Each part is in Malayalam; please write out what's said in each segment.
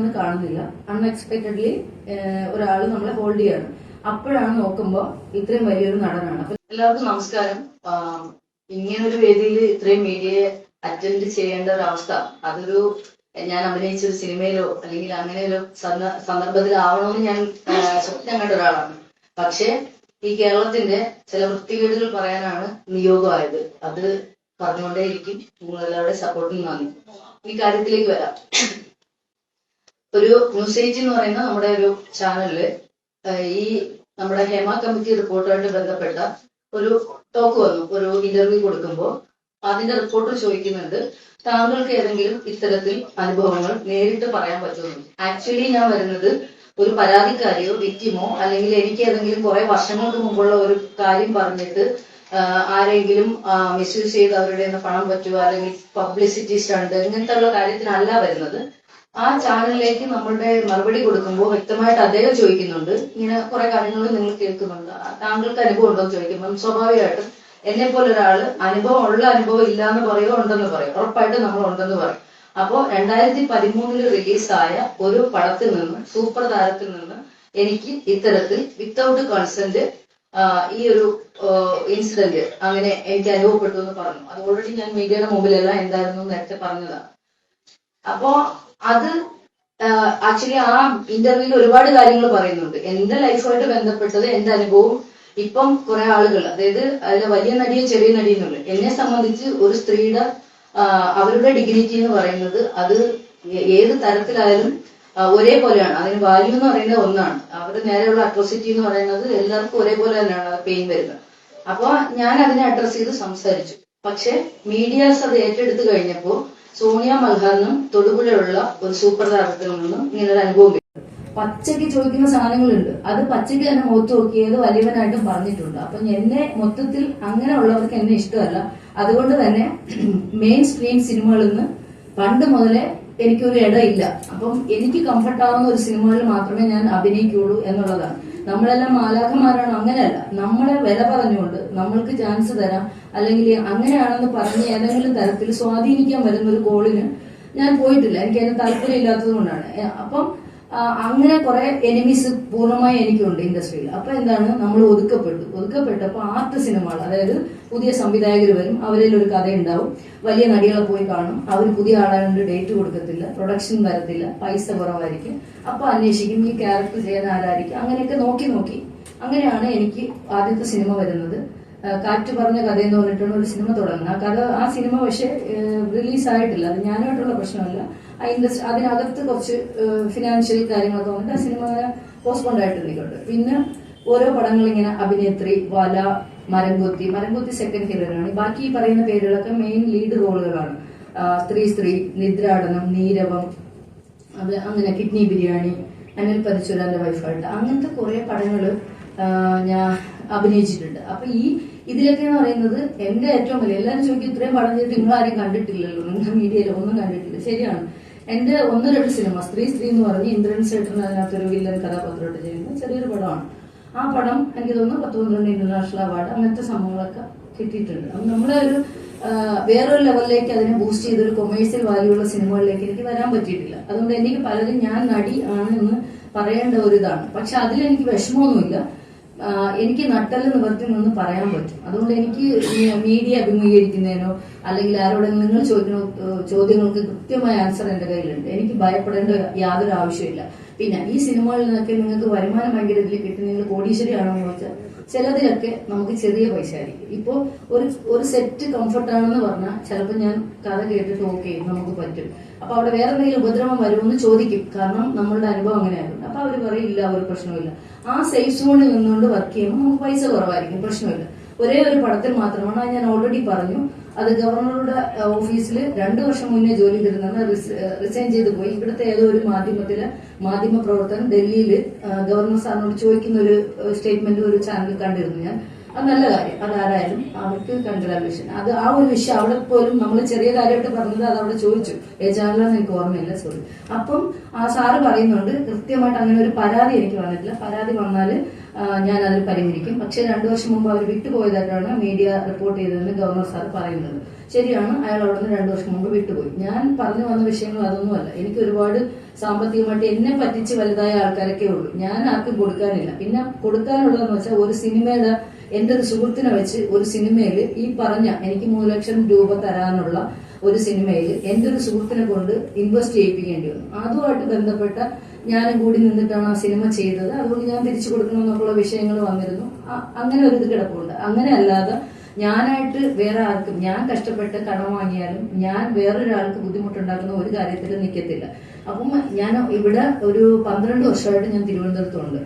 ആരാണെന്ന് കാണുന്നില്ല. അൺഎക്സ്പെക്ടഡ്ലി ഒരാൾ നമ്മളെ ഹോൾഡ് ചെയ്യാണ്. അപ്പോഴാണ് നോക്കുമ്പോൾ ഇത്രയും വലിയൊരു നടനാണ്. അപ്പൊ എല്ലാവർക്കും നമസ്കാരം. ഇങ്ങനൊരു വേദിയിൽ ഇത്രയും മീഡിയയെ അറ്റൻഡ് ചെയ്യേണ്ട ഒരു അവസ്ഥ, അതൊരു ഞാൻ അഭിനയിച്ച ഒരു സിനിമയിലോ അല്ലെങ്കിൽ അങ്ങനെ ഒരു സന്ദർഭത്തിലാവണമെന്ന് ഞാൻ സ്വപ്നം കണ്ട ഒരാളാണ്. പക്ഷെ ഈ കേരളത്തിന്റെ ചില വൃത്തികേടുകൾ പറയാനാണ് നിയോഗമായത്. അത് പറഞ്ഞുകൊണ്ടേയിരിക്കും. നിങ്ങളെല്ലാവരുടെ സപ്പോർട്ടിന് നന്ദി. ഈ കാര്യത്തിലേക്ക് വരാം. ഒരു ന്യൂസ് ഏജ് എന്ന് പറയുന്ന നമ്മുടെ ഒരു ചാനലില് ഈ നമ്മുടെ ഹേമ കമ്മിറ്റി റിപ്പോർട്ടുമായിട്ട് ബന്ധപ്പെട്ട ഒരു ടോക്ക് വന്നു. ഒരു ഇന്റർവ്യൂ കൊടുക്കുമ്പോൾ അതിന്റെ റിപ്പോർട്ടർ ചോദിക്കുന്നുണ്ട്, താങ്കൾക്ക് ഏതെങ്കിലും ഇത്തരത്തിൽ അനുഭവങ്ങൾ നേരിട്ട് പറയാൻ പറ്റുമോ? ആക്ച്വലി ഞാൻ വരുന്നത് ഒരു പരാതിക്കാരിയോ വിക്ടിമോ അല്ലെങ്കിൽ എനിക്ക് ഏതെങ്കിലും കുറെ വർഷങ്ങൾക്ക് മുമ്പുള്ള ഒരു കാര്യം പറഞ്ഞിട്ട് ആരെങ്കിലും മിസ്യൂസ് ചെയ്ത് അവരുടെ പണം പറ്റുക അല്ലെങ്കിൽ പബ്ലിസിറ്റി സ്റ്റണ്ട് ഇങ്ങനത്തെ ഉള്ള കാര്യത്തിനല്ല വരുന്നത്. ആ ചാനലിലേക്ക് നമ്മളുടെ മറുപടി കൊടുക്കുമ്പോൾ വ്യക്തമായിട്ട് അദ്ദേഹം ചോദിക്കുന്നുണ്ട്, ഇങ്ങനെ കുറെ കാര്യങ്ങൾ നിങ്ങൾ കേൾക്കുന്നുണ്ട്, താങ്കൾക്ക് അനുഭവം ഉണ്ടോ എന്ന് ചോദിക്കുമ്പോൾ സ്വാഭാവികമായിട്ടും എന്നെ പോലെ ഒരാള് അനുഭവം ഇല്ല എന്ന് പറയുമോ ഉണ്ടെന്ന് പറയും. ഉറപ്പായിട്ടും നമ്മൾ ഉണ്ടെന്ന് പറയും. അപ്പോ 2013 റിലീസായ ഒരു പടത്തിൽ നിന്ന്, സൂപ്പർ താരത്തിൽ നിന്ന് എനിക്ക് ഇത്തരത്തിൽ വിത്തൗട്ട് കൺസെന്റ് ഈ ഒരു ഇൻസിഡന്റ് അങ്ങനെ എനിക്ക് അനുഭവപ്പെട്ടു എന്ന് പറഞ്ഞു. അത് ഓൾറെഡി ഞാൻ മീഡിയയുടെ മുമ്പിലെല്ലാം എന്തായിരുന്നു നേരത്തെ പറഞ്ഞതാണ്. അപ്പോ അത് ആക്ച്വലി ആ ഇന്റർവ്യൂവിൽ ഒരുപാട് കാര്യങ്ങൾ പറയുന്നുണ്ട്. എന്റെ ലൈഫുമായിട്ട് ബന്ധപ്പെട്ടത് എന്റെ അനുഭവം. ഇപ്പം കുറെ ആളുകൾ, അതായത് അതിലെ വലിയ നടിയും ചെറിയ നടിയെന്നുള്ള, എന്നെ സംബന്ധിച്ച് ഒരു സ്ത്രീയുടെ അവരുടെ ഡിഗ്നിറ്റി എന്ന് പറയുന്നത് അത് ഏത് തരത്തിലായാലും ഒരേപോലെയാണ്. അതിന് വാല്യൂ എന്ന് പറയുന്നത് ഒന്നാണ്. അവരുടെ നേരെയുള്ള അട്രോസിറ്റി എന്ന് പറയുന്നത് എല്ലാവർക്കും ഒരേപോലെ തന്നെയാണ് പെയിൻ വരുന്നത്. അപ്പൊ ഞാൻ അതിനെ അഡ്രസ് ചെയ്ത് സംസാരിച്ചു. പക്ഷെ മീഡിയാസ് അത് ഏറ്റെടുത്ത് കഴിഞ്ഞപ്പോൾ സോണിയ മൽഹാറിനും തൊടുപുഴയുള്ള ഒരു സൂപ്പർ താരത്തിൽ നിന്നും ഇങ്ങനൊരു അനുഭവം കിട്ടും. പച്ചയ്ക്ക് ചോദിക്കുന്ന സാധനങ്ങളുണ്ട്. അത് പച്ചയ്ക്ക് തന്നെ മുഖത്ത് നോക്കിയത് വലിയവനായിട്ടും പറഞ്ഞിട്ടുണ്ട്. അപ്പൊ എന്നെ മൊത്തത്തിൽ അങ്ങനെയുള്ളവർക്ക് എന്നെ ഇഷ്ടമല്ല. അതുകൊണ്ട് തന്നെ മെയിൻ സ്ട്രീം സിനിമകളിൽ നിന്ന് പണ്ട് മുതലേ എനിക്കൊരു ഇടയില്ല. അപ്പം എനിക്ക് കംഫർട്ട് ആവുന്ന ഒരു സിനിമകളിൽ മാത്രമേ ഞാൻ അഭിനയിക്കുള്ളൂ എന്നുള്ളതാണ്. നമ്മളെല്ലാം മാലാഖമാരാണ്, അങ്ങനെയല്ല. നമ്മളെ വില പറഞ്ഞുകൊണ്ട് നമ്മൾക്ക് ചാൻസ് തരാം അല്ലെങ്കിൽ അങ്ങനെയാണെന്ന് പറഞ്ഞ് ഏതെങ്കിലും തരത്തിൽ സ്വാധീനിക്കാൻ വരുന്ന ഒരു കോളിന് ഞാൻ പോയിട്ടില്ല. എനിക്ക് അതിന് താല്പര്യം ഇല്ലാത്തത് കൊണ്ടാണ്. അപ്പം അങ്ങനെ കുറെ എനിമീസ് പൂർണ്ണമായി എനിക്കുണ്ട് ഇൻഡസ്ട്രിയിൽ. അപ്പൊ എന്താണ്, നമ്മൾ ഒതുക്കപ്പെട്ടപ്പോ ആർട്ട് സിനിമകൾ, അതായത് പുതിയ സംവിധായകർ വരും, അവരിൽ ഒരു കഥ ഉണ്ടാവും, വലിയ നടികളെ പോയി കാണും, അവർ പുതിയ ആളായതുകൊണ്ട് ഡേറ്റ് കൊടുക്കത്തില്ല, പ്രൊഡക്ഷൻ വരത്തില്ല, പൈസ കുറവായിരിക്കും. അപ്പൊ അന്വേഷിക്കും ഈ ക്യാരക്ടർ ചെയ്യുന്ന ആരായിരിക്കും. അങ്ങനെയൊക്കെ നോക്കി അങ്ങനെയാണ് എനിക്ക് ആദ്യത്തെ സിനിമ വരുന്നത്. കാറ്റ് പറഞ്ഞ കഥ എന്ന് പറഞ്ഞിട്ടാണ് ഒരു സിനിമ തുടങ്ങുന്നത്. ആ സിനിമ പക്ഷെ റിലീസായിട്ടില്ല. അത് ഞാനായിട്ടുള്ള പ്രശ്നമല്ല. അതിനകത്ത് കുറച്ച് ഫിനാൻഷ്യൽ കാര്യങ്ങളൊക്കെ വന്നിട്ട് ആ സിനിമ പോസ്റ്റ്പോണ്ട് ആയിട്ട് നിൽക്കുന്നുണ്ട്. പിന്നെ ഓരോ പടങ്ങൾ ഇങ്ങനെ അഭിനേത്രി, വല, മരംകൊത്തി സെക്കൻഡ് ഹീറോയിനാണ്. ബാക്കി പറയുന്ന പേരുകളൊക്കെ മെയിൻ ലീഡ് റോളുകളാണ്. സ്ത്രീ, നിദ്രാടനം, നീരവം, അത് അങ്ങനെ കിഡ്നി ബിരിയാണി, അനിൽ പരശുരാന്റെ വൈഫായിട്ട് അങ്ങനത്തെ കുറെ പടങ്ങള് ഞാൻ അഭിനയിച്ചിട്ടുണ്ട്. അപ്പൊ ഇതിലൊക്കെ എന്ന് പറയുന്നത് എന്റെ ഏറ്റവും വലിയ, എല്ലാവരും ചോദിക്കും ഇത്രയും പടം ചെയ്തിട്ട് നിങ്ങൾ ആരും കണ്ടിട്ടില്ലല്ലോ, നിങ്ങൾ മീഡിയയിൽ ഒന്നും കണ്ടിട്ടില്ല. ശരിയാണ്. എന്റെ 1-2 സിനിമ സ്ത്രീ എന്ന് പറഞ്ഞ് ഇന്ദ്രൻ സേട്ടൻ അതിനകത്തൊരു വില്ലൻ കഥാപാത്രമായിട്ട് ചെയ്യുന്ന ചെറിയൊരു പടമാണ്. ആ പടം എനിക്ക് തോന്നുന്നു 10-12 ഇന്റർനാഷണൽ അവാർഡ് അങ്ങനത്തെ സംഭവങ്ങളൊക്കെ കിട്ടിയിട്ടുണ്ട്. അപ്പൊ നമ്മുടെ ഒരു വേറൊരു ലെവലിലേക്ക് അതിനെ ബൂസ്റ്റ് ചെയ്തൊരു കൊമേഴ്സ്യൽ വാല്യൂ ഉള്ള സിനിമകളിലേക്ക് എനിക്ക് വരാൻ പറ്റിയിട്ടില്ല. അതുകൊണ്ട് എനിക്ക് പലരും ഞാൻ നടി ആണ് എന്ന് പറയേണ്ട ഒരു ഇതാണ്. പക്ഷെ അതിലെനിക്ക് വിഷമമൊന്നുമില്ല. എനിക്ക് നട്ടല് നിവർത്തി നിന്ന് പറയാൻ പറ്റും. അതുകൊണ്ട് എനിക്ക് മീഡിയ അഭിമുഖീകരിക്കുന്നതിനോ അല്ലെങ്കിൽ ആരോടെങ്കിലും നിങ്ങൾ ചോദിക്കുന്ന ചോദ്യങ്ങൾക്ക് കൃത്യമായ ആൻസർ എന്റെ കയ്യിലുണ്ട്. എനിക്ക് ഭയപ്പെടേണ്ട യാതൊരു ആവശ്യമില്ല. പിന്നെ ഈ സിനിമകളിൽ നിന്നൊക്കെ നിങ്ങൾക്ക് വരുമാനം ഭയങ്കര ഇതിൽ കിട്ടി നിങ്ങൾ കോടീശ്വരിയാണെന്ന് ചോദിച്ചാൽ ചിലതിലൊക്കെ നമുക്ക് ചെറിയ പൈസ ആയിരിക്കും. ഇപ്പോ ഒരു സെറ്റ് കംഫർട്ടാണെന്ന് പറഞ്ഞാൽ ചിലപ്പോൾ ഞാൻ കഥ കേട്ടിട്ട് ഓക്കെ നമുക്ക് പറ്റും. അപ്പൊ അവിടെ വേറെ എന്തെങ്കിലും ഉപദ്രവം വരുമെന്ന് ചോദിക്കും. കാരണം നമ്മളുടെ അനുഭവം അങ്ങനെയായിരുന്നു. അപ്പൊ അവർ പറയില്ല, ഒരു പ്രശ്നമില്ല. ആ സേഫ് സോണിൽ നിന്നുകൊണ്ട് വർക്ക് ചെയ്യുമ്പോൾ നമുക്ക് പൈസ കുറവായിരിക്കും, പ്രശ്നമില്ല. ഒരേ ഒരു പടത്തിൽ മാത്രമാണ്, അത് ഞാൻ ഓൾറെഡി പറഞ്ഞു, അത് ഗവർണറുടെ ഓഫീസിൽ 2 വർഷം മുന്നേ ജോലി തരുന്ന റിസൈൻ ചെയ്ത് പോയി. ഇവിടുത്തെ ഏതോ ഒരു മാധ്യമ പ്രവർത്തകൻ ഡൽഹിയിൽ ഗവർണർ സാറിനോട് ചോദിക്കുന്ന ഒരു സ്റ്റേറ്റ്മെന്റ് ഒരു ചാനലിൽ കണ്ടിരുന്നു ഞാൻ. അത് നല്ല കാര്യം, അതാരായാലും അവർക്ക് കൺഗ്രാജുലേഷൻ. അത് ആ ഒരു വിഷയം അവിടെ പോലും നമ്മൾ ചെറിയ കാര്യമായിട്ട് പറഞ്ഞത് അത് അവിടെ ചോദിച്ചു. ചാനലാന്ന് എനിക്ക് ഓർമ്മയില്ല, സോറി. അപ്പം ആ സാറ് പറയുന്നുണ്ട് കൃത്യമായിട്ട് അങ്ങനെ ഒരു പരാതി എനിക്ക് വന്നിട്ടില്ല. പരാതി വന്നാല് ഞാൻ അതിൽ പരിഹരിക്കും. പക്ഷെ 2 വർഷം മുമ്പ് അവർ വിട്ടുപോയതായിട്ടാണ് മീഡിയ റിപ്പോർട്ട് ചെയ്തതെന്ന് ഗവർണർ സാർ പറയുന്നത്. ശരിയാണ്, അയാൾ അവിടെ നിന്ന് 2 വർഷം മുമ്പ് വിട്ടുപോയി. ഞാൻ പറഞ്ഞു വന്ന വിഷയങ്ങൾ അതൊന്നുമല്ല. എനിക്ക് ഒരുപാട് സാമ്പത്തികമായിട്ട് എന്നെ പറ്റിച്ച് വലുതായ ആൾക്കാരൊക്കെ ഉള്ളൂ. ഞാൻ ആർക്കും കൊടുക്കാനില്ല. പിന്നെ കൊടുക്കാനുള്ളതെന്ന് വെച്ചാൽ ഒരു സിനിമയുടെ എന്റെ ഒരു സുഹൃത്തിനെ വെച്ച് ഒരു സിനിമയിൽ ഈ പറഞ്ഞ എനിക്ക് 3 ലക്ഷം രൂപ തരാനുള്ള ഒരു സിനിമയിൽ എന്റെ ഒരു സുഹൃത്തിനെ കൊണ്ട് ഇൻവെസ്റ്റ് ചെയ്യിപ്പിക്കേണ്ടി വന്നു. അതുമായിട്ട് ബന്ധപ്പെട്ട ഞാനും കൂടി നിന്നിട്ടാണ് ആ സിനിമ ചെയ്തത്. അതുകൊണ്ട് ഞാൻ തിരിച്ചു കൊടുക്കണമെന്നൊക്കെയുള്ള വിഷയങ്ങൾ വന്നിരുന്നു. അങ്ങനെ ഒരു ഇത് കിടപ്പുണ്ട്. അങ്ങനെ അല്ലാതെ ഞാനായിട്ട് വേറെ ആർക്കും ഞാൻ കഷ്ടപ്പെട്ട് കടം വാങ്ങിയാലും ഞാൻ വേറൊരാൾക്ക് ബുദ്ധിമുട്ടുണ്ടാക്കുന്ന ഒരു കാര്യത്തിലും നിൽക്കത്തില്ല. അപ്പം ഞാൻ ഇവിടെ ഒരു 12 വർഷമായിട്ട് ഞാൻ തിരുവനന്തപുരത്തുണ്ട്.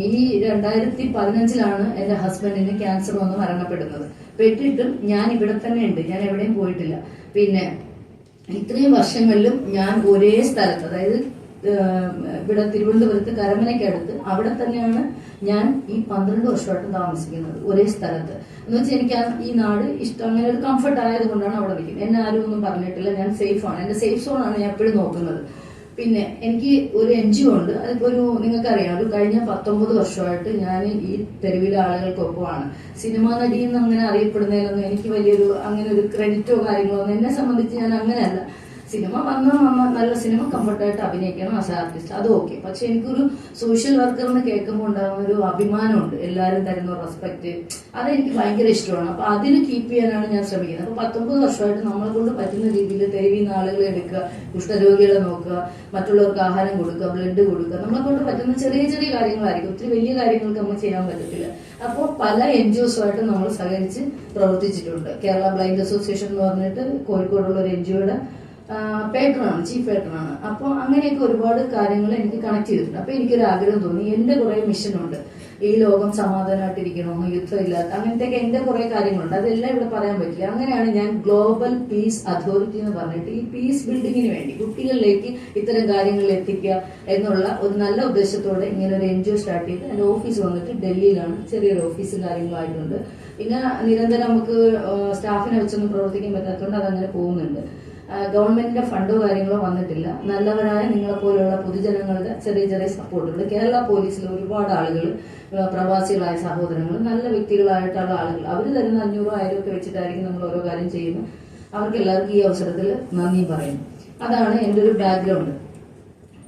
ഈ 2015 എന്റെ ഹസ്ബൻഡിന് ക്യാൻസർ വന്ന് മരണപ്പെടുന്നത്. പെട്ടിട്ടും ഞാൻ ഇവിടെ തന്നെ ഉണ്ട്, ഞാൻ എവിടെയും പോയിട്ടില്ല. പിന്നെ ഇത്രയും വർഷങ്ങളിലും ഞാൻ ഒരേ സ്ഥലത്ത്, അതായത് ഇവിടെ തിരുവനന്തപുരത്ത് കരമനയ്ക്കടുത്ത് അവിടെ തന്നെയാണ് ഞാൻ ഈ 12 വർഷമായിട്ട് താമസിക്കുന്നത്, ഒരേ സ്ഥലത്ത്. എന്ന് വെച്ചാൽ എനിക്ക് ഈ നാട് ഇഷ്ടം, അങ്ങനെ ഒരു കംഫർട്ട് ആയത് കൊണ്ടാണ് അവിടെ നിൽക്കുന്നത്. എന്നെ ആരും ഒന്നും പറഞ്ഞിട്ടില്ല, ഞാൻ സേഫാണ്. എന്റെ സേഫ് സോണാണ് ഞാൻ എപ്പോഴും നോക്കുന്നത്. പിന്നെ എനിക്ക് ഒരു NGO ഉണ്ട്. അതിപ്പോ ഒരു നിങ്ങൾക്കറിയാം, ഒരു കഴിഞ്ഞ 19 വർഷമായിട്ട് ഞാൻ ഈ തെരുവിലെ ആളുകൾക്കൊപ്പമാണ്. സിനിമാ നടി എന്ന് അങ്ങനെ അറിയപ്പെടുന്നതിലൊന്നും എനിക്ക് വലിയൊരു അങ്ങനെ ഒരു ക്രെഡിറ്റോ കാര്യങ്ങളോ ഒന്നും എന്നെ സംബന്ധിച്ച് ഞാൻ അങ്ങനെയല്ല. സിനിമ വന്നാൽ നല്ല സിനിമ കംഫർട്ടായിട്ട് അഭിനയിക്കണം ആസ് ആർട്ടിസ്റ്റ്, അത് ഓക്കെ. പക്ഷെ എനിക്കൊരു സോഷ്യൽ വർക്കർ എന്ന് കേൾക്കുമ്പോൾ ഉണ്ടാകുന്ന ഒരു അഭിമാനമുണ്ട്, എല്ലാവരും തരുന്ന റെസ്പെക്ട്, അതെനിക്ക് ഭയങ്കര ഇഷ്ടമാണ്. അപ്പൊ അതിന് കീപ്പ് ചെയ്യാനാണ് ഞാൻ ശ്രമിക്കുന്നത്. അപ്പൊ 19 വർഷമായിട്ട് നമ്മളെ കൊണ്ട് പറ്റുന്ന രീതിയിൽ തെരുവിൽ നിന്ന് ആളുകളെ എടുക്കുക, കുഷ്ഠരോഗികളെ നോക്കുക, മറ്റുള്ളവർക്ക് ആഹാരം കൊടുക്കുക, ബ്ലഡ് കൊടുക്കുക, നമ്മളെ കൊണ്ട് പറ്റുന്ന ചെറിയ ചെറിയ കാര്യങ്ങളായിരിക്കും. ഒത്തിരി വലിയ കാര്യങ്ങൾക്ക് നമ്മൾ ചെയ്യാൻ പറ്റത്തില്ല. അപ്പോൾ പല NGOസുമായിട്ട് നമ്മൾ സഹകരിച്ച് പ്രവർത്തിച്ചിട്ടുണ്ട്. കേരള ബ്ലൈൻഡ് അസോസിയേഷൻ എന്ന് പറഞ്ഞിട്ട് കോഴിക്കോടുള്ള ഒരു NGOയുടെ പേട്ടറാണ്, ചീഫ് പേട്ടറാണ്. അപ്പോൾ അങ്ങനെയൊക്കെ ഒരുപാട് കാര്യങ്ങൾ എനിക്ക് കണക്ട് ചെയ്തിട്ടുണ്ട്. അപ്പൊ എനിക്കൊരു ആഗ്രഹം തോന്നി, എന്റെ കുറെ മിഷനുണ്ട്. ഈ ലോകം സമാധാനമായിട്ടിരിക്കണമെന്ന്, യുദ്ധമില്ലാത്ത അങ്ങനത്തെയൊക്കെ എന്റെ കുറെ കാര്യങ്ങളുണ്ട്. അതെല്ലാം ഇവിടെ പറയാൻ പറ്റില്ല. അങ്ങനെയാണ് ഞാൻ ഗ്ലോബൽ പീസ് അതോറിറ്റി എന്ന് പറഞ്ഞിട്ട് ഈ പീസ് ബിൽഡിങ്ങിന് വേണ്ടി കുട്ടികളിലേക്ക് ഇത്തരം കാര്യങ്ങൾ എത്തിക്കുക എന്നുള്ള ഒരു നല്ല ഉദ്ദേശത്തോടെ ഇങ്ങനെ ഒരു NGO സ്റ്റാർട്ട് ചെയ്ത് എന്റെ ഓഫീസ് വന്നിട്ട് ഡൽഹിയിലാണ്. ചെറിയൊരു ഓഫീസും കാര്യങ്ങളായിട്ടുണ്ട്. പിന്നെ നിരന്തരം നമുക്ക് സ്റ്റാഫിനെ വെച്ചൊന്നും പ്രവർത്തിക്കാൻ പറ്റാത്തതുകൊണ്ട് അതങ്ങനെ പോകുന്നുണ്ട്. ഗവൺമെന്റിന്റെ ഫണ്ടോ കാര്യങ്ങളോ വന്നിട്ടില്ല. നല്ലവരായ നിങ്ങളെ പോലെയുള്ള പൊതുജനങ്ങളുടെ ചെറിയ ചെറിയ സപ്പോർട്ടുകൾ, കേരള പോലീസിൽ ഒരുപാട് ആളുകൾ, പ്രവാസികളായ സഹോദരങ്ങൾ, നല്ല വ്യക്തികളായിട്ടുള്ള ആളുകൾ, അവർ തരുന്ന 500 1000 ഒക്കെ വെച്ചിട്ടായിരിക്കും നമ്മൾ ഓരോ കാര്യം ചെയ്യുന്നത്. അവർക്ക് എല്ലാവർക്കും ഈ അവസരത്തിൽ നന്ദി പറയുന്നു. അതാണ് എന്റെ ഒരു ബാക്ക്ഗ്രൗണ്ട്.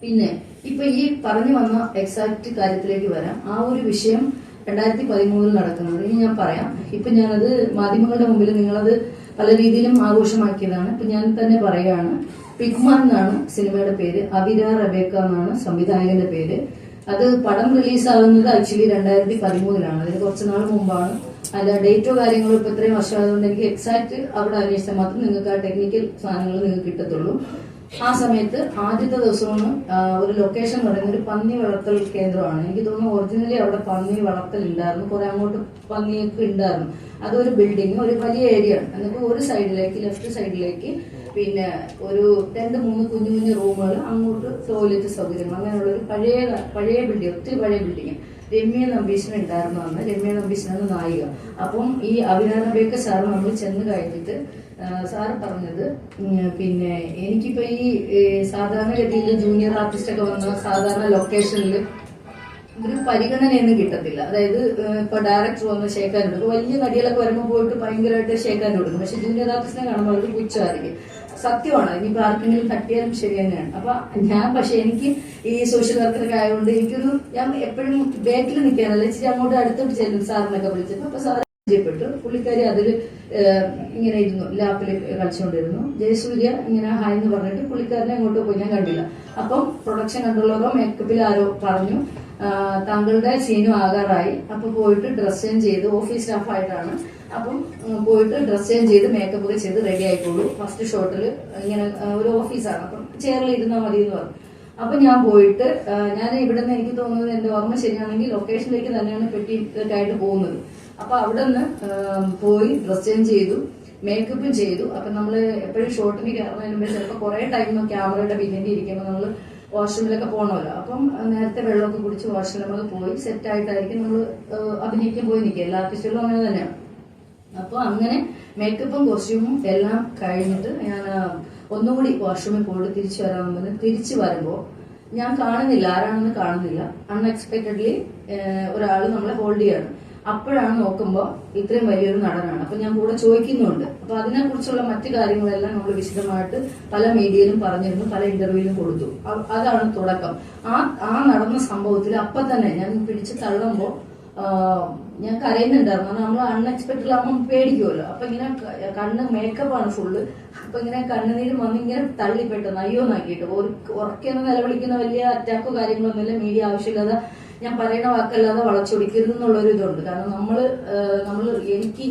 പിന്നെ ഇപ്പൊ ഈ പറഞ്ഞു വന്ന എക്സാക്ട് കാര്യത്തിലേക്ക് വരാം. ആ ഒരു വിഷയം 2013 നടക്കുന്നത് ഇനി ഞാൻ പറയാം. ഇപ്പൊ ഞാനത് മാധ്യമങ്ങളുടെ മുമ്പിൽ നിങ്ങളത് പല രീതിയിലും ആഘോഷമാക്കിയതാണ്. ഇപ്പൊ ഞാൻ തന്നെ പറയുകയാണ്. പിഗ്മാൻ എന്നാണ് സിനിമയുടെ പേര്, അവിര റബേക്ക എന്നാണ് സംവിധായകന്റെ പേര്. അത് പടം റിലീസാകുന്നത് ആക്ച്വലി 2013 അതിന് കുറച്ച് നാൾ മുമ്പാണ്. അല്ല ഡേറ്റോ കാര്യങ്ങളോ ഇപ്പൊ ഇത്രയും വർഷമായതുകൊണ്ട് എനിക്ക് എക്സാക്ട് അവിടെ അന്വേഷിച്ചാൽ മാത്രം നിങ്ങൾക്ക് ആ ടെക്നിക്കൽ സാധനങ്ങൾ നിങ്ങൾക്ക് കിട്ടത്തുള്ളൂ. ആ സമയത്ത് ആദ്യത്തെ ദിവസമാണ് ഒരു ലൊക്കേഷൻ പറയുന്നത് ഒരു പന്നി വളർത്തൽ കേന്ദ്രമാണ്. എനിക്ക് തോന്നുന്നു ഒറിജിനലി അവിടെ പന്നി വളർത്തൽ ഉണ്ടായിരുന്നു, കുറെ അങ്ങോട്ട് പന്നിയൊക്കെ ഉണ്ടായിരുന്നു. അതൊരു ബിൽഡിംഗ്, ഒരു വലിയ ഏരിയ ആണ്. എന്നിട്ട് ഒരു സൈഡിലേക്ക്, ലെഫ്റ്റ് സൈഡിലേക്ക് പിന്നെ ഒരു 2-3 കുഞ്ഞു കുഞ്ഞു റൂമുകൾ, അങ്ങോട്ട് ടോയ്ലറ്റ് സൗകര്യം, അങ്ങനെയുള്ള ഒരു പഴയ ബിൽഡിംഗ്, ഒത്തിരി പഴയ ബിൽഡിംഗ്. രമ്യ നമ്പീശൻ ഉണ്ടായിരുന്നു അന്ന്. രമ്യ നമ്പീശനാണ് നായിക. അപ്പം ഈ അഭിരാനബേക്ക സാറ് നമ്മൾ ചെന്ന് കഴിഞ്ഞിട്ട് സാറ് പറഞ്ഞത്, പിന്നെ എനിക്കിപ്പോ ഈ സാധാരണഗതിയിൽ ജൂനിയർ ആർട്ടിസ്റ്റ് ഒക്കെ വന്ന സാധാരണ ലൊക്കേഷനിൽ ഒരു പരിഗണനയൊന്നും കിട്ടത്തില്ല. അതായത് ഇപ്പൊ ഡയറക്ടർ വന്ന് ഷേക്കാൻ കൊടുക്കും, വലിയ നടികളൊക്കെ വരുമ്പോൾ പോയിട്ട് ഭയങ്കരമായിട്ട് ഷേക്കാൻ കൊടുക്കും. പക്ഷെ ജൂനിയർ ആർട്ടിസ്റ്റിനെ കാണുമ്പോൾ അവർക്ക് പുച്ഛമായിരിക്കും. സത്യമാണ്, ഇനിയിപ്പോ ആർക്കെങ്കിലും തട്ടിയാലും ശരി തന്നെയാണ്. അപ്പൊ ഞാൻ പക്ഷെ എനിക്ക് ഈ സോഷ്യൽ വർക്കറൊക്കെ ആയതുകൊണ്ട് എനിക്കൊരു, ഞാൻ എപ്പോഴും ബാക്കിൽ നിൽക്കാനല്ല, ഇച്ചിരി അങ്ങോട്ട് അടുത്തോട്ട് ചെല്ലും സാറിനൊക്കെ വിളിച്ചപ്പോ. അപ്പൊ സാറ് പ്പെട്ടു. പുള്ളിക്കാരി അതിൽ ഇങ്ങനെ ഇരുന്നു, ലാപ്പിൽ കളിച്ചുകൊണ്ടിരുന്നു. ജയസൂര്യ ഇങ്ങനെ ഹായ് എന്ന് പറഞ്ഞിട്ട് പുള്ളിക്കാരനെ അങ്ങോട്ട് പോയി, ഞാൻ കണ്ടില്ല. അപ്പം പ്രൊഡക്ഷൻ കൺട്രോളറോ മേക്കപ്പിൽ ആരോ പറഞ്ഞു താങ്കളുടെ സീനും ആകാറായി, അപ്പൊ പോയിട്ട് ഡ്രസ് ചേഞ്ച് ചെയ്ത്, ഓഫീസ് സ്റ്റാഫായിട്ടാണ്, അപ്പം പോയിട്ട് ഡ്രസ് ചേഞ്ച് ചെയ്ത് മേക്കപ്പ് ഒക്കെ ചെയ്ത് റെഡി ആയിക്കോളൂ, ഫസ്റ്റ് ഷോട്ടിൽ ഇങ്ങനെ ഒരു ഓഫീസാണ്, അപ്പം ചെയറിൽ ഇരുന്നാൽ മതി എന്ന് പറഞ്ഞു. അപ്പൊ ഞാൻ പോയിട്ട്, ഞാൻ ഇവിടെ നിന്ന് എനിക്ക് തോന്നുന്നത് എന്റെ ഓർമ്മ ശരിയാണെങ്കിൽ ലൊക്കേഷനിലേക്ക് തന്നെയാണ് പെട്ടിയായിട്ട് പോകുന്നത്. അപ്പൊ അവിടെ നിന്ന് പോയി ഡ്രസ് ചേഞ്ച് ചെയ്തു, മേക്കപ്പും ചെയ്തു. അപ്പൊ നമ്മള് എപ്പോഴും ഷോട്ടിന് കയറുന്നതിന് മുമ്പ് ചിലപ്പോൾ കുറെ ടൈം ക്യാമറയുടെ പിന്നിൽ ഇരിക്കുമ്പോൾ നമ്മള് വാഷ്റൂമിലൊക്കെ പോകണമല്ലോ. അപ്പം നേരത്തെ വെള്ളമൊക്കെ കുടിച്ച് വാഷ്റൂമിലൊക്കെ പോയി സെറ്റ് ആയിട്ടായിരിക്കും നമ്മൾ അഭിനയിക്കാൻ പോയി നിൽക്കുക. എല്ലാ ആർട്ടിസ്റ്റുകളും അങ്ങനെ തന്നെയാണ്. അപ്പൊ അങ്ങനെ മേക്കപ്പും കോസ്റ്റ്യൂമും എല്ലാം കഴിഞ്ഞിട്ട് ഞാൻ ഒന്നുകൂടി വാഷ്റൂമിൽ പോയിട്ട് തിരിച്ചു വരാമെന്ന്, തിരിച്ചു വരുമ്പോ ഞാൻ കാണുന്നില്ല, ആരാണെന്ന് കാണുന്നില്ല. അൺഎക്സ്പെക്ടഡ്ലി ഒരാൾ നമ്മളെ ഹോൾഡ് ചെയ്യാണ്. അപ്പോഴാണ് നോക്കുമ്പോൾ ഇത്രയും വലിയൊരു നടനാണ്. അപ്പൊ ഞാൻ കൂടെ ചോദിക്കുന്നുണ്ട്. അപ്പൊ അതിനെക്കുറിച്ചുള്ള മറ്റു കാര്യങ്ങളെല്ലാം നമ്മൾ വിശദമായിട്ട് പല മീഡിയയിലും പറഞ്ഞിരുന്നു, പല ഇന്റർവ്യൂവിലും കൊടുത്തു. അതാണ് തുടക്കം. ആ നടന്ന സംഭവത്തിൽ അപ്പൊ തന്നെ ഞാൻ പിടിച്ച് തള്ളുമ്പോ ഞാൻ കരയുന്നുണ്ടായിരുന്നു. നമ്മൾ അൺഎക്സ്പെക്ടഡ് ആകുമ്പോൾ പേടിക്കുമല്ലോ. അപ്പൊ ഇങ്ങനെ കണ്ണ് മേക്കപ്പാണ് ഫുള്ള്. അപ്പൊ ഇങ്ങനെ കണ്ണുനീര് വന്ന് ഇങ്ങനെ തള്ളി പെട്ടെന്ന് അയ്യോ നാക്കിയിട്ട് ഉറക്കെന്ന് നിലവിളിക്കുന്ന വലിയ അറ്റാക്കോ കാര്യങ്ങളൊന്നുമില്ല. മീഡിയ ആവശ്യമില്ലാതെ ഞാൻ പറയുന്ന വാക്കല്ലാതെ വളച്ചൊടിക്കരുത് എന്നുള്ളൊരു ഇതുണ്ട്. കാരണം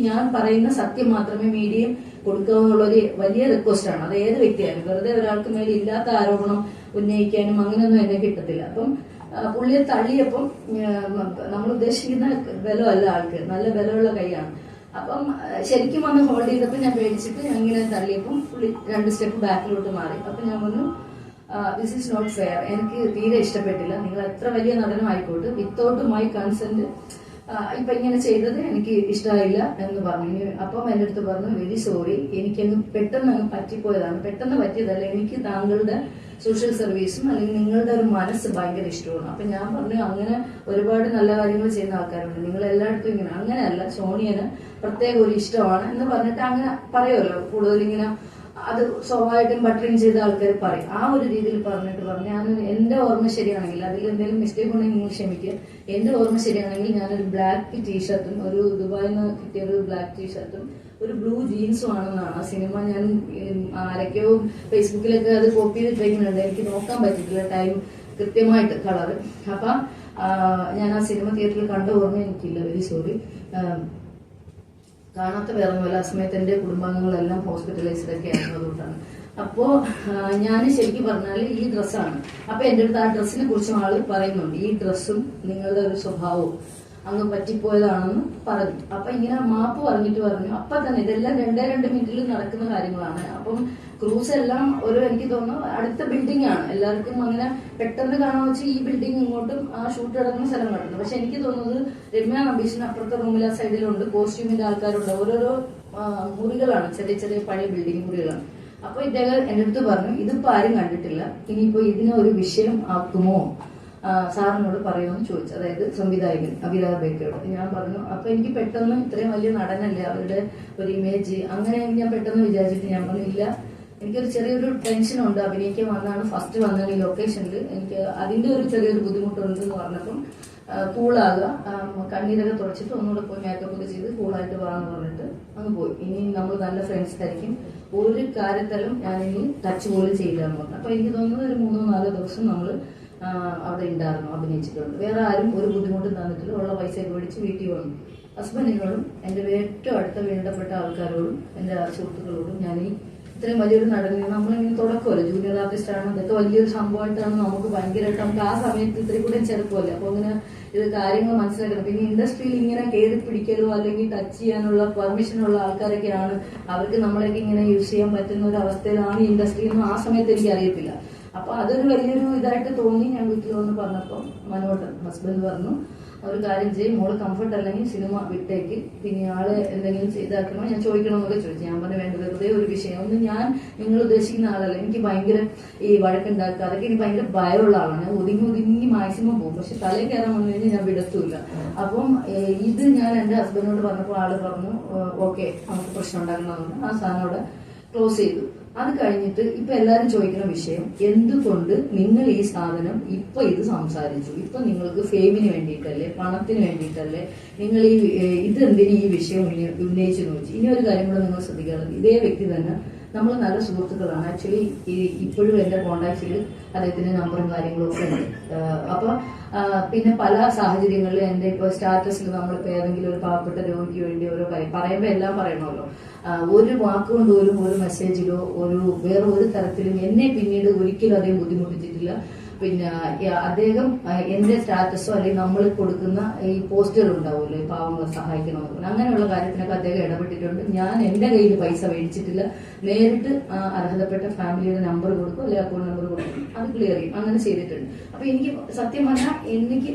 ഞാൻ പറയുന്ന സത്യം മാത്രമേ മീഡിയയും കൊടുക്കുക എന്നുള്ളൊരു വലിയ റിക്വസ്റ്റ് ആണ്. അത് ഏത് വ്യക്തിയായാലും വെറുതെ ഒരാൾക്ക് മേലെ ഇല്ലാത്ത ആരോപണം ഉന്നയിക്കാനും അങ്ങനെയൊന്നും എന്നെ കിട്ടത്തില്ല. അപ്പം പുള്ളിയെ തള്ളിയപ്പം നമ്മൾ ഉദ്ദേശിക്കുന്ന ബലമല്ല ആൾക്ക്, നല്ല ബലമുള്ള കൈയാണ്. അപ്പം ശരിക്കും വന്ന് ഹോൾഡ് ചെയ്തപ്പോൾ ഞാൻ പേടിച്ചിട്ട് ഞാൻ ഇങ്ങനെ തള്ളിയപ്പം പുള്ളി 2 സ്റ്റെപ്പ് ബാക്കിലോട്ട് മാറി. അപ്പൊ ഞാൻ പറഞ്ഞു ദിസ് ഈസ് നോട്ട് ഫെയർ, എനിക്ക് തീരെ ഇഷ്ടപ്പെട്ടില്ല. നിങ്ങൾ എത്ര വലിയ നടനും ആയിക്കോട്ടെ വിത്തൗട്ട് മൈ കൺസെന്റ് ഇപ്പൊ ഇങ്ങനെ ചെയ്തത് എനിക്ക് ഇഷ്ടമായില്ല എന്ന് പറഞ്ഞു. അപ്പം എന്റെ അടുത്ത് പറഞ്ഞു വെരി സോറി, എനിക്കങ്ങ് പെട്ടെന്ന് അങ്ങ് പറ്റിപ്പോയതാണ്. പെട്ടെന്ന് പറ്റിയതല്ല, എനിക്ക് താങ്കളുടെ സോഷ്യൽ സർവീസും അല്ലെങ്കിൽ നിങ്ങളുടെ ഒരു മനസ്സ് ഭയങ്കര ഇഷ്ടമാണ്. അപ്പൊ ഞാൻ പറഞ്ഞു അങ്ങനെ ഒരുപാട് നല്ല കാര്യങ്ങൾ ചെയ്യുന്ന ആൾക്കാരുണ്ട്, നിങ്ങൾ എല്ലായിടത്തും ഇങ്ങനെ അങ്ങനെയല്ല, സോണിയന് പ്രത്യേക ഒരു ഇഷ്ടമാണ് എന്ന് പറഞ്ഞിട്ട് അങ്ങനെ പറയുമല്ലോ കൂടുതൽ ഇങ്ങനെ. അത് സ്വാഭാവികമായിട്ടും ബട്ടറിങ് ചെയ്ത ആൾക്കാർ പറയും. ആ ഒരു രീതിയിൽ പറഞ്ഞിട്ട് പറഞ്ഞു ഞാൻ എന്റെ ഓർമ്മ ശരിയാണെങ്കിൽ, അതിൽ എന്തെങ്കിലും മിസ്റ്റേക്ക് ഉണ്ടെങ്കിൽ നിങ്ങൾ ക്ഷമിക്കുക. എന്റെ ഓർമ്മ ശരിയാണെങ്കിൽ ഞാനൊരു ബ്ലാക്ക് ടീഷർട്ടും ഒരു ദുബായിൽ നിന്ന് കിട്ടിയ ഒരു ബ്ലാക്ക് ടീഷർട്ടും ഒരു ബ്ലൂ ജീൻസും ആണെന്നാണ് ആ സിനിമ. ഞാൻ ആരൊക്കെയോ ഫേസ്ബുക്കിലൊക്കെ അത് കോപ്പി ചെയ്തിട്ടേക്കുന്നുണ്ട്, എനിക്ക് നോക്കാൻ പറ്റിയിട്ടില്ല ടൈം കൃത്യമായിട്ട് കളറ്. അപ്പൊ ഞാൻ ആ സിനിമ തിയേറ്ററിൽ കണ്ട ഓർമ്മ എനിക്കില്ല, വെരി സോറി. കാണാത്ത വേറൊന്നുമല്ല, ആ സമയത്ത് എന്റെ കുടുംബാംഗങ്ങളെല്ലാം ഹോസ്പിറ്റലൈസ്ഡ് ഒക്കെ ആയിരുന്നു, അതുകൊണ്ടാണ്. അപ്പോ ഞാൻ ശരിക്കും പറഞ്ഞാൽ ഈ ഡ്രസ്സാണ്. അപ്പൊ എന്റെ അടുത്ത് ആ ഡ്രസ്സിനെ കുറിച്ചും ആള് പറയുന്നുണ്ട്, ഈ ഡ്രസ്സും നിങ്ങളുടെ ഒരു സ്വഭാവവും അങ്ങ് പറ്റിപ്പോയതാണെന്ന് പറഞ്ഞു. അപ്പൊ ഇങ്ങനെ മാപ്പ് പറഞ്ഞിട്ട് പറഞ്ഞു. അപ്പൊ തന്നെ ഇതെല്ലാം 2 മിനിറ്റിൽ നടക്കുന്ന കാര്യങ്ങളാണ്. അപ്പം ക്രൂസ് എല്ലാം എനിക്ക് തോന്നുന്നു അടുത്ത ബിൽഡിംഗ് ആണ്. എല്ലാവർക്കും അങ്ങനെ പെട്ടെന്ന് കാണാൻ വെച്ച് ഈ ബിൽഡിംഗ് ഇങ്ങോട്ടും ആ ഷൂട്ട് നടക്കുന്ന സ്ഥലം കണ്ടു. പക്ഷെ എനിക്ക് തോന്നുന്നത് രമ്യ നമ്പീഷിന് അപ്പുറത്തെ റൂമിൽ ആ സൈഡിലുണ്ട് കോസ്റ്റ്യൂമിന്റെ ആൾക്കാരുണ്ട്. ഓരോരോ മുറികളാണ്, ചെറിയ ചെറിയ പഴയ ബിൽഡിംഗ് മുറികളാണ്. അപ്പൊ ഇദ്ദേഹം എന്റെ അടുത്ത് പറഞ്ഞു ഇതിപ്പോ ആരും കണ്ടിട്ടില്ല, ഇനിയിപ്പോ ഇതിനെ ഒരു വിഷയം ആക്കുമോ സാറിനോട് പറയുമെന്ന് ചോദിച്ചു. അതായത് സംവിധായകൻ അഭിരാജ് ബേക്കയോട്. ഞാൻ പറഞ്ഞു അപ്പൊ എനിക്ക് പെട്ടെന്ന് ഇത്രയും വലിയ നടനല്ലേ അവരുടെ ഒരു ഇമേജ് അങ്ങനെ ഞാൻ പെട്ടെന്ന് വിചാരിച്ചിട്ട് ഞാൻ പറഞ്ഞു ഇല്ല, എനിക്കൊരു ചെറിയൊരു ടെൻഷനുണ്ട്, അഭിനയിക്കാൻ വന്നാണ് ഫസ്റ്റ് വന്നത് ഈ ലൊക്കേഷനിൽ, എനിക്ക് അതിന്റെ ഒരു ചെറിയൊരു ബുദ്ധിമുട്ടുണ്ട് എന്ന് പറഞ്ഞപ്പം കൂളാകുക, കണ്ണീരൊക്കെ തുടച്ചിട്ട് ഒന്നുകൂടെ പോയി മേക്കപ്പ് ഒക്കെ ചെയ്ത് കൂളായിട്ട് പോകാന്ന് പറഞ്ഞിട്ട് അങ്ങ് പോയി. ഇനി നമ്മൾ നല്ല ഫ്രണ്ട്സ് ആയിരിക്കും, ഒരു കാര്യത്തിലും ഞാനിനി ടച്ച് പോലും ചെയ്യില്ലെന്ന് പറഞ്ഞു. അപ്പൊ എനിക്ക് തോന്നുന്നത് ഒരു 3-4 ദിവസം നമ്മൾ അവിടെ ഉണ്ടായിരുന്നു, അഭിനയിച്ചിട്ടുണ്ട്. വേറെ ആരും ഒരു ബുദ്ധിമുട്ടും തന്നിട്ടില്ല, ഉള്ള പൈസയൊക്കെ മേടിച്ച് വീട്ടിൽ വന്നു. ഹസ്ബൻഡിനോടും എന്റെ ഏറ്റവും അടുത്ത വേണ്ടപ്പെട്ട ആൾക്കാരോടും എന്റെ സുഹൃത്തുക്കളോടും ഞാൻ ഈ ഇത്രയും വലിയൊരു നടനെ നമ്മളിങ്ങനെ തുടക്കമല്ലോ, ജൂനിയർ ആർട്ടിസ്റ്റ് ആണ്, ഇതൊക്കെ വലിയൊരു സംഭവമായിട്ടാണ് നമുക്ക് ഭയങ്കരമായിട്ട് നമുക്ക് ആ സമയത്ത് ഇത്രയും കൂടെ ചെറുപ്പമല്ലേ. അപ്പൊ ഇങ്ങനെ ഇത് കാര്യങ്ങൾ മനസ്സിലാക്കണം. പിന്നെ ഇൻഡസ്ട്രിയിൽ ഇങ്ങനെ കയറി പിടിക്കലോ അല്ലെങ്കിൽ ടച്ച് ചെയ്യാനുള്ള പെർമിഷനുള്ള ആൾക്കാരൊക്കെയാണ്, അവർക്ക് നമ്മളൊക്കെ ഇങ്ങനെ യൂസ് ചെയ്യാൻ പറ്റുന്ന ഒരു അവസ്ഥയിലാണ് ഇൻഡസ്ട്രി എന്നും ആ സമയത്ത് എനിക്ക് അറിയത്തില്ല. അപ്പൊ അതൊരു വലിയൊരു ഇതായിട്ട് തോന്നി. ഞാൻ വീട്ടിൽ വന്ന് പറഞ്ഞപ്പോൾ മനോട്ടൻ ഹസ്ബൻഡ് പറഞ്ഞു ഒരു കാര്യം ചെയ്യും, മോള് കംഫർട്ട് അല്ലെങ്കിൽ സിനിമ വിട്ടേക്ക്, പിന്നെ ആള് എന്തെങ്കിലും ചെയ്താക്കണോ ഞാൻ ചോദിക്കണമെന്നൊക്കെ ചോദിച്ചു. ഞാൻ പറഞ്ഞു വേണ്ട, വെറുതെ ഒരു വിഷയം ഒന്നും, ഞാൻ നിങ്ങൾ ഉദ്ദേശിക്കുന്ന ആളല്ല, എനിക്ക് ഭയങ്കര ഈ വഴക്കുണ്ടാക്കുക അതൊക്കെ എനിക്ക് ഭയങ്കര ഭയമുള്ള ആളാണ്. ഞാൻ ഒതുങ്ങി മാക്സിമം പോകും, പക്ഷെ തലയിൽ കയറാൻ വന്നു കഴിഞ്ഞാൽ ഞാൻ വിടത്തൂല്ല. അപ്പം ഇത് ഞാൻ എന്റെ ഹസ്ബൻഡിനോട് പറഞ്ഞപ്പോൾ ആള് പറഞ്ഞു ഓക്കെ നമുക്ക് പ്രശ്നം ഉണ്ടാക്കണമെന്ന്. ആ സാധനം അവിടെ ക്ലോസ് ചെയ്തു. അത് കഴിഞ്ഞിട്ട് ഇപ്പൊ എല്ലാരും ചോദിക്കുന്ന വിഷയം, എന്തുകൊണ്ട് നിങ്ങൾ ഈ സാധനം ഇപ്പൊ ഇത് സംസാരിച്ചു, ഇപ്പൊ നിങ്ങൾക്ക് ഫെയിമിന് വേണ്ടിയിട്ടല്ലേ, പണത്തിന് വേണ്ടിയിട്ടല്ലേ നിങ്ങൾ ഇതെന്തിന് ഈ വിഷയം ഉന്നയിച്ചു നോക്കി. ഇനി ഒരു കാര്യം കൂടെ നിങ്ങൾ ശ്രദ്ധിക്കാറുണ്ട്, ഇതേ വ്യക്തി തന്നെ നമ്മൾ നല്ല സുഹൃത്തുക്കളാണ്. ആക്ച്വലി ഇപ്പോഴും എന്റെ കോണ്ടാക്ട്സിൽ അദ്ദേഹത്തിന്റെ നമ്പറും കാര്യങ്ങളും ഒക്കെ ഉണ്ട്. അപ്പൊ പിന്നെ പല സാഹചര്യങ്ങളിൽ എന്റെ ഇപ്പൊ സ്റ്റാറ്റസിൽ നമ്മളിപ്പോ ഏതെങ്കിലും ഒരു പാവപ്പെട്ട രോഗിക്ക് വേണ്ടി ഓരോ കാര്യം പറയുമ്പോ എല്ലാം പറയണമല്ലോ, ഒരു വാക്കുകൊണ്ട് പോലും ഒരു മെസ്സേജിലോ വേറെ ഒരു തരത്തിലും എന്നെ പിന്നീട് ഒരിക്കലും അദ്ദേഹം ബുദ്ധിമുട്ടിച്ചിട്ടില്ല. പിന്നെ അദ്ദേഹം എന്റെ സ്റ്റാറ്റസോ അല്ലെങ്കിൽ നമ്മൾ കൊടുക്കുന്ന ഈ പോസ്റ്ററുകൾ ഉണ്ടാവുമല്ലോ പാവങ്ങളെ സഹായിക്കണമെന്ന്, അങ്ങനെയുള്ള കാര്യത്തിനൊക്കെ അദ്ദേഹം ഇടപെട്ടിട്ടുണ്ട്. ഞാൻ എന്റെ കയ്യിൽ പൈസ മേടിച്ചിട്ടില്ല, നേരിട്ട് അർഹതപ്പെട്ട ഫാമിലിയുടെ നമ്പർ കൊടുക്കും അല്ലെങ്കിൽ അക്കൗണ്ട് നമ്പർ കൊടുക്കും, അത് ക്ലിയർ ചെയ്യും, അങ്ങനെ ചെയ്തിട്ടുണ്ട്. അപ്പൊ എനിക്ക് സത്യം പറഞ്ഞാൽ എനിക്ക്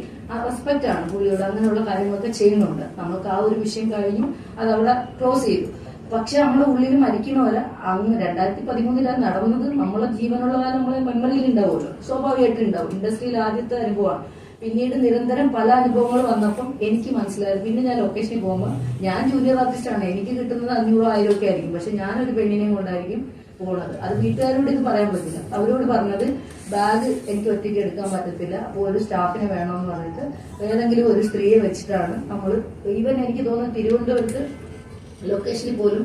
റെസ്പെക്ട് ആണ് പുള്ളിയോട്, അങ്ങനെയുള്ള കാര്യങ്ങളൊക്കെ ചെയ്യുന്നുണ്ട്. നമുക്ക് ആ ഒരു വിഷയം കഴിഞ്ഞു, അത് അവിടെ ക്ലോസ് ചെയ്തു. പക്ഷെ നമ്മുടെ ഉള്ളിൽ മരിക്കണവരെ അങ്ങ് 2013 നടന്നത് നമ്മളെ ജീവനുള്ള കാലം നമ്മളെ മെമ്മറിയിൽ ഉണ്ടാവുമല്ലോ, സ്വാഭാവികമായിട്ട് ഉണ്ടാവും. ഇൻഡസ്ട്രിയിൽ ആദ്യത്തെ അനുഭവമാണ്. പിന്നീട് നിരന്തരം പല അനുഭവങ്ങൾ വന്നപ്പം എനിക്ക് മനസ്സിലായത്. പിന്നെ ഞാൻ ലൊക്കേഷനിൽ പോകുമ്പോൾ ഞാൻ ജൂനിയർ ആർട്ടിസ്റ്റാണ്, എനിക്ക് കിട്ടുന്നത് 500 1000 ഒക്കെ ആയിരിക്കും. പക്ഷെ ഞാനൊരു പെണ്ണിനെയും കൊണ്ടായിരിക്കും പോണത്. അത് വീട്ടുകാരോട് ഇത് പറയാൻ പറ്റില്ല. അവരോട് പറഞ്ഞത് ബാഗ് എനിക്ക് ഒറ്റയ്ക്ക് എടുക്കാൻ പറ്റത്തില്ല, അപ്പോൾ ഒരു സ്റ്റാഫിനെ വേണമെന്ന് പറഞ്ഞിട്ട് ഏതെങ്കിലും ഒരു സ്ത്രീയെ വെച്ചിട്ടാണ് നമ്മൾ. ഈവൻ എനിക്ക് തോന്നുന്നു തിരുവനന്തപുരത്ത് ലൊക്കേഷനിൽ പോലും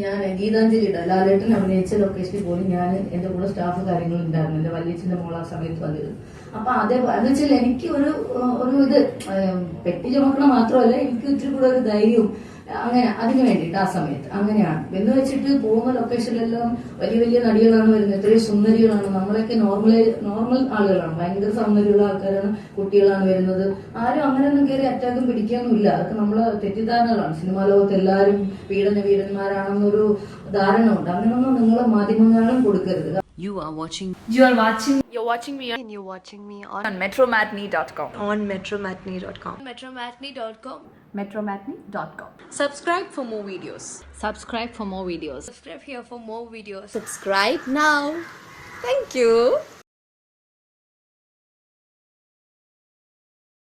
ഞാൻ ഗീതാഞ്ജലിയുടെ ലാലേട്ടൻ അഭിനയിച്ച ലൊക്കേഷനിൽ പോലും ഞാൻ എന്റെ കൂടെ സ്റ്റാഫ് കാര്യങ്ങളുണ്ടായിരുന്നു. എന്റെ വല്യച്ഛന്റെ മോൾ ആ സമയത്ത് വന്നിരുന്നു. അപ്പൊ എന്ന് വെച്ചാൽ എനിക്ക് ഒരു ഇത് പെട്ടി ചുമക്കണം മാത്രമല്ല, എനിക്ക് ഇത്തിരി കൂടെ ഒരു ധൈര്യവും അങ്ങനെ അതിന് വേണ്ടിയിട്ട് ആ സമയത്ത് അങ്ങനെയാണ്. എന്ന് വെച്ചിട്ട് പോകുന്ന ലൊക്കേഷനിലെല്ലാം വലിയ വലിയ നടികളാണ് വരുന്നത്, എത്രയും സുന്ദരികളാണ്. നമ്മളൊക്കെ നോർമൽ ആളുകളാണ്, ഭയങ്കര സൗന്ദര്യമുള്ള ആൾക്കാരാണ്, കുട്ടികളാണ് വരുന്നത്. ആരും അങ്ങനെയൊന്നും കയറി അറ്റാക്കും പിടിക്കാനും ഇല്ല. അതൊക്കെ നമ്മളെ തെറ്റിദ്ധാരണകളാണ്. സിനിമാ ലോകത്ത് എല്ലാവരും വീരന്മാരാണെന്നൊരു ധാരണ ഉണ്ട്. അങ്ങനെയൊന്നും നിങ്ങൾ മാധ്യമങ്ങളും കൊടുക്കരുത്. You're watching me on metromatney.com. metromatney.com. Subscribe for more videos. Subscribe here for more videos. Subscribe now. Thank you.